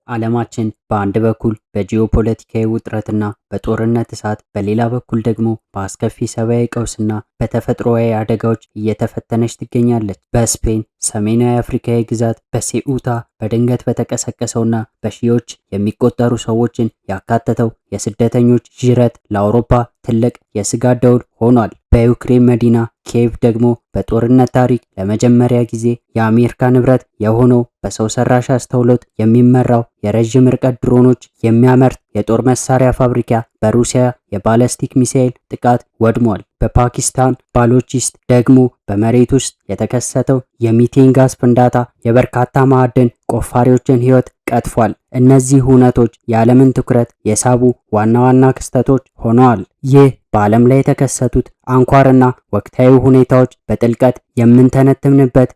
ዓለማችን በአንድ በኩል በጂኦፖለቲካዊ ውጥረትና በጦርነት እሳት፣ በሌላ በኩል ደግሞ በአስከፊ ሰብአዊ ቀውስና በተፈጥሮአዊ አደጋዎች እየተፈተነች ትገኛለች። በስፔን ሰሜናዊ አፍሪካዊ ግዛት በሴኡታ በድንገት በተቀሰቀሰውና በሺዎች የሚቆጠሩ ሰዎችን ያካተተው የስደተኞች ዥረት ለአውሮፓ ትልቅ የስጋት ደውል ሆኗል። በዩክሬን መዲና ኪየቭ ደግሞ በጦርነት ታሪክ ለመጀመሪያ ጊዜ የአሜሪካ ንብረት የሆነው በሰው ሰራሽ አስተውሎት የሚመራው የረዥም ርቀት ድሮኖች የሚያመርት የጦር መሳሪያ ፋብሪካ በሩሲያ የባለስቲክ ሚሳኤል ጥቃት ወድሟል። በፓኪስታን ባሎቺስት ደግሞ በመሬት ውስጥ የተከሰተው የሚቴን ጋዝ ፍንዳታ የበርካታ ማዕድን ቆፋሪዎችን ሕይወት ቀጥፏል። እነዚህ ሁነቶች የዓለምን ትኩረት የሳቡ ዋና ዋና ክስተቶች ሆነዋል። ይህ በዓለም ላይ የተከሰቱት አንኳርና ወቅታዊ ሁኔታዎች በጥልቀት የምንተነትንበት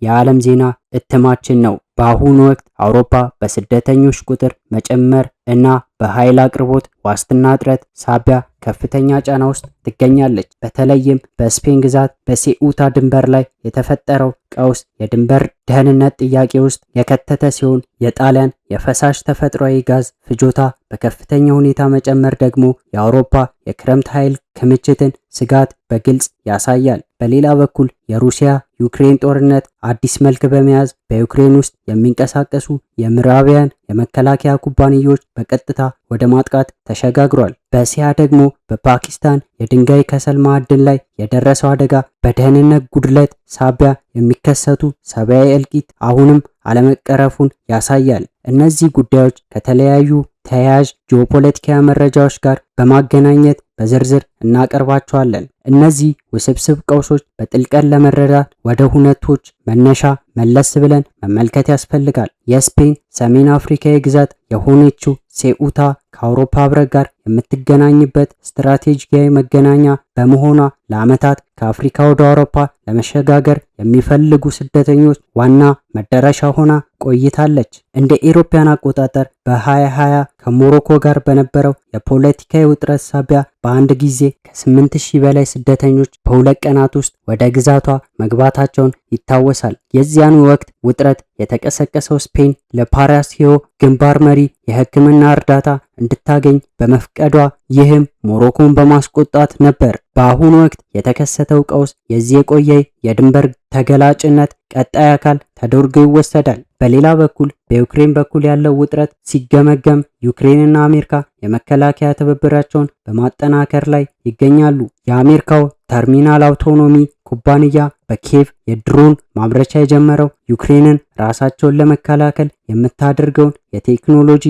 የዓለም ዜና እትማችን ነው። በአሁኑ ወቅት አውሮፓ በስደተኞች ቁጥር መጨመር እና በኃይል አቅርቦት ዋስትና እጥረት ሳቢያ ከፍተኛ ጫና ውስጥ ትገኛለች። በተለይም በስፔን ግዛት በሴኡታ ድንበር ላይ የተፈጠረው ቀውስ የድንበር ደህንነት ጥያቄ ውስጥ የከተተ ሲሆን፣ የጣሊያን የፈሳሽ ተፈጥሯዊ ጋዝ ፍጆታ በከፍተኛ ሁኔታ መጨመር ደግሞ የአውሮፓ የክረምት ኃይል ክምችትን ስጋት በግልጽ ያሳያል። በሌላ በኩል የሩሲያ ዩክሬን ጦርነት አዲስ መልክ በመያዝ በዩክሬን ውስጥ የሚንቀሳቀሱ የምዕራባውያን የመከላከያ ኩባንያዎች በቀጥታ ወደ ማጥቃት ተሸጋግሯል። በእስያ ደግሞ በፓኪስታን የድንጋይ ከሰል ማዕድን ላይ የደረሰው አደጋ በደህንነት ጉድለት ሳቢያ የሚከሰቱ ሰብአዊ እልቂት አሁንም አለመቀረፉን ያሳያል። እነዚህ ጉዳዮች ከተለያዩ ተያያዥ ጂኦፖለቲካዊ መረጃዎች ጋር በማገናኘት በዝርዝር እናቀርባቸዋለን። እነዚህ ውስብስብ ቀውሶች በጥልቀት ለመረዳት ወደ ሁነቶች መነሻ መለስ ብለን መመልከት ያስፈልጋል። የስፔን ሰሜን አፍሪካዊ ግዛት የሆነችው ሴኡታ ከአውሮፓ ሕብረት ጋር የምትገናኝበት ስትራቴጂካዊ መገናኛ በመሆኗ ለዓመታት ከአፍሪካ ወደ አውሮፓ ለመሸጋገር የሚፈልጉ ስደተኞች ዋና መዳረሻ ሆና ቆይታለች። እንደ ኢሮፓያን አቆጣጠር በ2020 ከሞሮኮ ጋር በነበረው የፖለቲካዊ ውጥረት ሳቢያ በአንድ ጊዜ ከ8000 በላይ ስደተኞች በሁለት ቀናት ውስጥ ወደ ግዛቷ መግባታቸውን ይታወሳል። የዚያኑ ወቅት ውጥረት የተቀሰቀሰው ስፔን ለፓራሲዮ ግንባር መሪ የሕክምና እርዳታ እንድታገኝ በመፍቀዷ ይህም ሞሮኮን በማስቆጣት ነበር። በአሁኑ ወቅት የተከሰተው ቀውስ የዚህ የቆየ የድንበር ተገላጭነት ቀጣይ አካል ተደርጎ ይወሰዳል። በሌላ በኩል በዩክሬን በኩል ያለው ውጥረት ሲገመገም ዩክሬንና አሜሪካ የመከላከያ ትብብራቸውን በማጠናከር ላይ ይገኛሉ። የአሜሪካው ተርሚናል አውቶኖሚ ኩባንያ በኪየቭ የድሮን ማምረቻ የጀመረው ዩክሬንን ራሳቸውን ለመከላከል የምታደርገውን የቴክኖሎጂ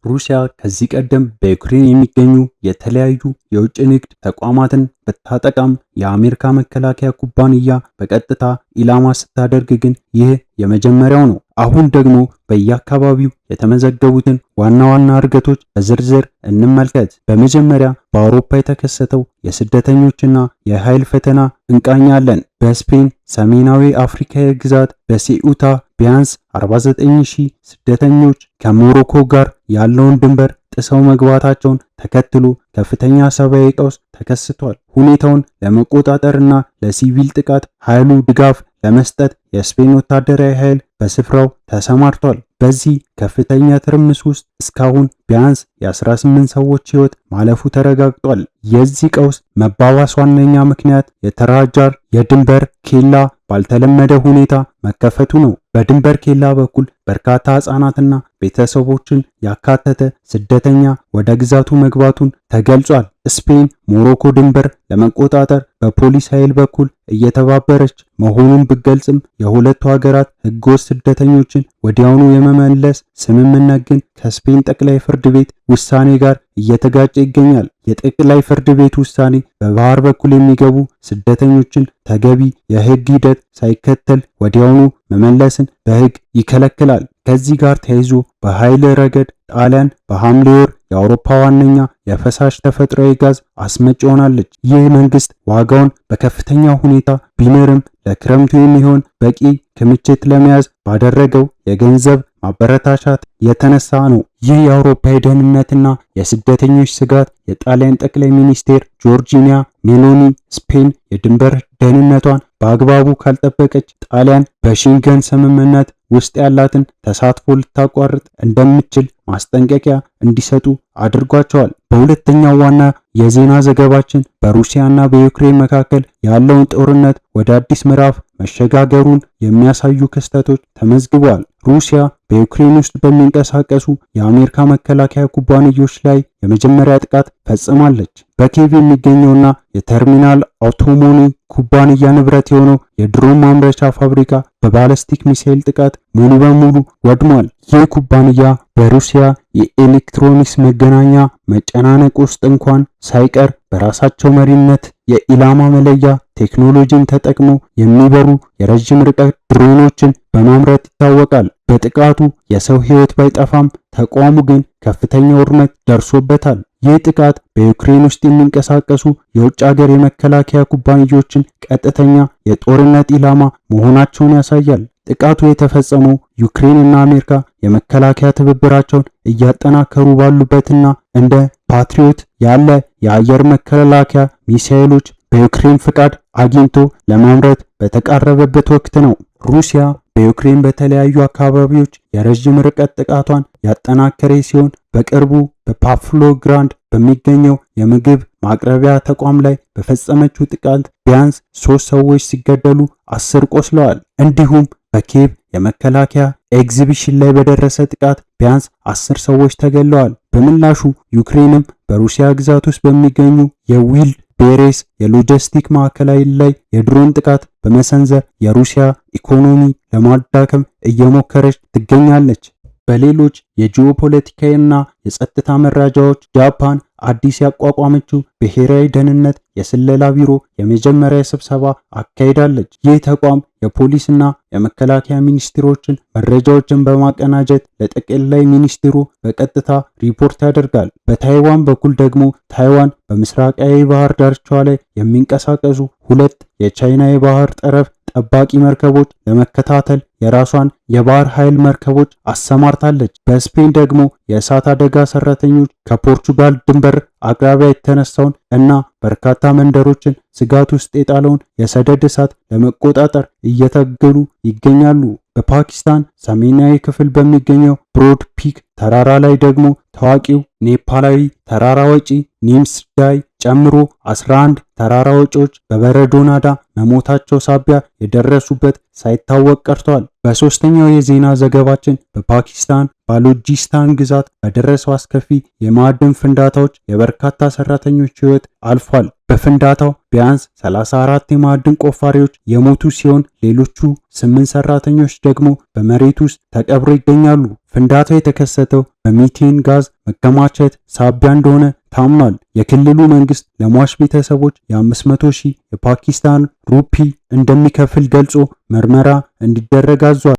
ሩሲያ ከዚህ ቀደም በዩክሬን የሚገኙ የተለያዩ የውጭ ንግድ ተቋማትን ብታጠቃም የአሜሪካ መከላከያ ኩባንያ በቀጥታ ኢላማ ስታደርግ ግን ይህ የመጀመሪያው ነው። አሁን ደግሞ በየአካባቢው የተመዘገቡትን ዋና ዋና እድገቶች በዝርዝር እንመልከት። በመጀመሪያ በአውሮፓ የተከሰተው የስደተኞችና የኃይል ፈተና እንቃኛለን። በስፔን ሰሜናዊ አፍሪካዊ ግዛት በሴኡታ ቢያንስ 49000 ስደተኞች ከሞሮኮ ጋር ያለውን ድንበር ጥሰው መግባታቸውን ተከትሎ ከፍተኛ ሰብአዊ ቀውስ ተከስቷል። ሁኔታውን ለመቆጣጠርና ለሲቪል ጥቃት ኃይሉ ድጋፍ ለመስጠት የስፔን ወታደራዊ ኃይል በስፍራው ተሰማርቷል። በዚህ ከፍተኛ ትርምስ ውስጥ እስካሁን ቢያንስ የ18 ሰዎች ሕይወት ማለፉ ተረጋግጧል። የዚህ ቀውስ መባባስ ዋነኛ ምክንያት የተራጃር የድንበር ኬላ ባልተለመደ ሁኔታ መከፈቱ ነው። በድንበር ኬላ በኩል በርካታ ሕፃናትና ቤተሰቦችን ያካተተ ስደተኛ ወደ ግዛቱ መግባቱን ተገልጿል። ስፔን ሞሮኮ ድንበር ለመቆጣጠር በፖሊስ ኃይል በኩል እየተባበረች መሆኑን ብትገልጽም የሁለቱ ሀገራት ሕገወጥ ስደተኞችን ወዲያውኑ የመመለስ ስምምነት ግን ከስፔን ጠቅላይ ፍርድ ቤት ውሳኔ ጋር እየተጋጨ ይገኛል። የጠቅላይ ፍርድ ቤት ውሳኔ በባህር በኩል የሚገቡ ስደተኞችን ተገቢ የሕግ ሂደት ሳይከተል ወዲያውኑ መመለስን በሕግ ይከለክላል። ከዚህ ጋር ተያይዞ በኃይል ረገድ ጣሊያን በሐምሌ ወር የአውሮፓ ዋነኛ የፈሳሽ ተፈጥሯዊ ጋዝ አስመጪ ሆናለች። ይህ መንግስት ዋጋውን በከፍተኛ ሁኔታ ቢንርም ለክረምቱ የሚሆን በቂ ክምችት ለመያዝ ባደረገው የገንዘብ ማበረታቻት የተነሳ ነው። ይህ የአውሮፓ የደህንነትና የስደተኞች ስጋት የጣሊያን ጠቅላይ ሚኒስቴር ጆርጂያ ሜሎኒ ስፔን የድንበር ደህንነቷን በአግባቡ ካልጠበቀች ጣሊያን በሼንጀን ቪገን ስምምነት ውስጥ ያላትን ተሳትፎ ልታቋርጥ እንደምትችል ማስጠንቀቂያ እንዲሰጡ አድርጓቸዋል። በሁለተኛው ዋና የዜና ዘገባችን በሩሲያና በዩክሬን መካከል ያለውን ጦርነት ወደ አዲስ ምዕራፍ መሸጋገሩን የሚያሳዩ ክስተቶች ተመዝግበዋል። ሩሲያ በዩክሬን ውስጥ በሚንቀሳቀሱ የአሜሪካ መከላከያ ኩባንያዎች ላይ የመጀመሪያ ጥቃት ፈጽማለች። በኪየቭ የሚገኘውና የተርሚናል አውቶሞኒ ኩባንያ ንብረት የሆነው የድሮን ማምረቻ ፋብሪካ በባለስቲክ ሚሳኤል ጥቃት ሙሉ በሙሉ ወድሟል። ይህ ኩባንያ በሩሲያ የኤሌክትሮኒክስ መገናኛ መጨናነቅ ውስጥ እንኳን ሳይቀር በራሳቸው መሪነት የኢላማ መለያ ቴክኖሎጂን ተጠቅመው የሚበሩ የረጅም ርቀት ድሮኖችን በማምረት ይታወቃል። በጥቃቱ የሰው ሕይወት ባይጠፋም ተቋሙ ግን ከፍተኛ ውድመት ደርሶበታል። ይህ ጥቃት በዩክሬን ውስጥ የሚንቀሳቀሱ የውጭ ሀገር የመከላከያ ኩባንያዎችን ቀጥተኛ የጦርነት ኢላማ መሆናቸውን ያሳያል። ጥቃቱ የተፈጸመው ዩክሬን እና አሜሪካ የመከላከያ ትብብራቸውን እያጠናከሩ ባሉበትና እንደ ፓትሪዮት ያለ የአየር መከላከያ ሚሳኤሎች በዩክሬን ፍቃድ አግኝቶ ለማምረት በተቃረበበት ወቅት ነው። ሩሲያ በዩክሬን በተለያዩ አካባቢዎች የረጅም ርቀት ጥቃቷን ያጠናከረ ሲሆን በቅርቡ በፓቭሎግራድ በሚገኘው የምግብ ማቅረቢያ ተቋም ላይ በፈጸመችው ጥቃት ቢያንስ 3 ሰዎች ሲገደሉ 10 ቆስለዋል። እንዲሁም በኪየቭ የመከላከያ ኤግዚቢሽን ላይ በደረሰ ጥቃት ቢያንስ 10 ሰዎች ተገድለዋል። በምላሹ ዩክሬንም በሩሲያ ግዛት ውስጥ በሚገኙ የዊልድ ቤሬስ የሎጂስቲክ ማዕከላዊ ላይ የድሮን ጥቃት በመሰንዘር የሩሲያ ኢኮኖሚ ለማዳከም እየሞከረች ትገኛለች። በሌሎች የጂኦፖለቲካዊና የጸጥታ መረጃዎች ጃፓን አዲስ ያቋቋመችው ብሔራዊ ደህንነት የስለላ ቢሮ የመጀመሪያ ስብሰባ አካሂዳለች። ይህ ተቋም የፖሊስና የመከላከያ ሚኒስትሮችን መረጃዎችን በማቀናጀት ለጠቅላይ ሚኒስትሩ በቀጥታ ሪፖርት ያደርጋል። በታይዋን በኩል ደግሞ ታይዋን በምስራቃዊ ባህር ዳርቻዋ ላይ የሚንቀሳቀሱ 2 የቻይና የባህር ጠረፍ ጠባቂ መርከቦች ለመከታተል የራሷን የባህር ኃይል መርከቦች አሰማርታለች። በስፔን ደግሞ የእሳት አደጋ ሰራተኞች ከፖርቹጋል ድንበር አቅራቢያ የተነሳውን እና በርካታ መንደሮችን ስጋት ውስጥ የጣለውን የሰደድ እሳት ለመቆጣጠር እየታገሉ ይገኛሉ። በፓኪስታን ሰሜናዊ ክፍል በሚገኘው ብሮድ ፒክ ተራራ ላይ ደግሞ ታዋቂው ኔፓላዊ ተራራ ወጪ ኒምስዳይ ጨምሮ 11 ተራራ ወጪዎች በበረዶ ናዳ መሞታቸው ሳቢያ የደረሱበት ሳይታወቅ ቀርቷል። በሶስተኛው የዜና ዘገባችን በፓኪስታን ባሎጂስታን ግዛት በደረሰው አስከፊ የማዕድን ፍንዳታዎች የበርካታ ሰራተኞች ሕይወት አልፏል። በፍንዳታው ቢያንስ 34 የማዕድን ቆፋሪዎች የሞቱ ሲሆን ሌሎቹ 8 ሰራተኞች ደግሞ በመሬት ውስጥ ተቀብረው ይገኛሉ። ፍንዳታው የተከሰተው በሚቴን ጋዝ መከማቸት ሳቢያ እንደሆነ ታምኗል። የክልሉ መንግስት ለሟች ቤተሰቦች የ500,000 የፓኪስታን ሩፒ እንደሚከፍል ገልጾ ምርመራ እንዲደረግ አዟል።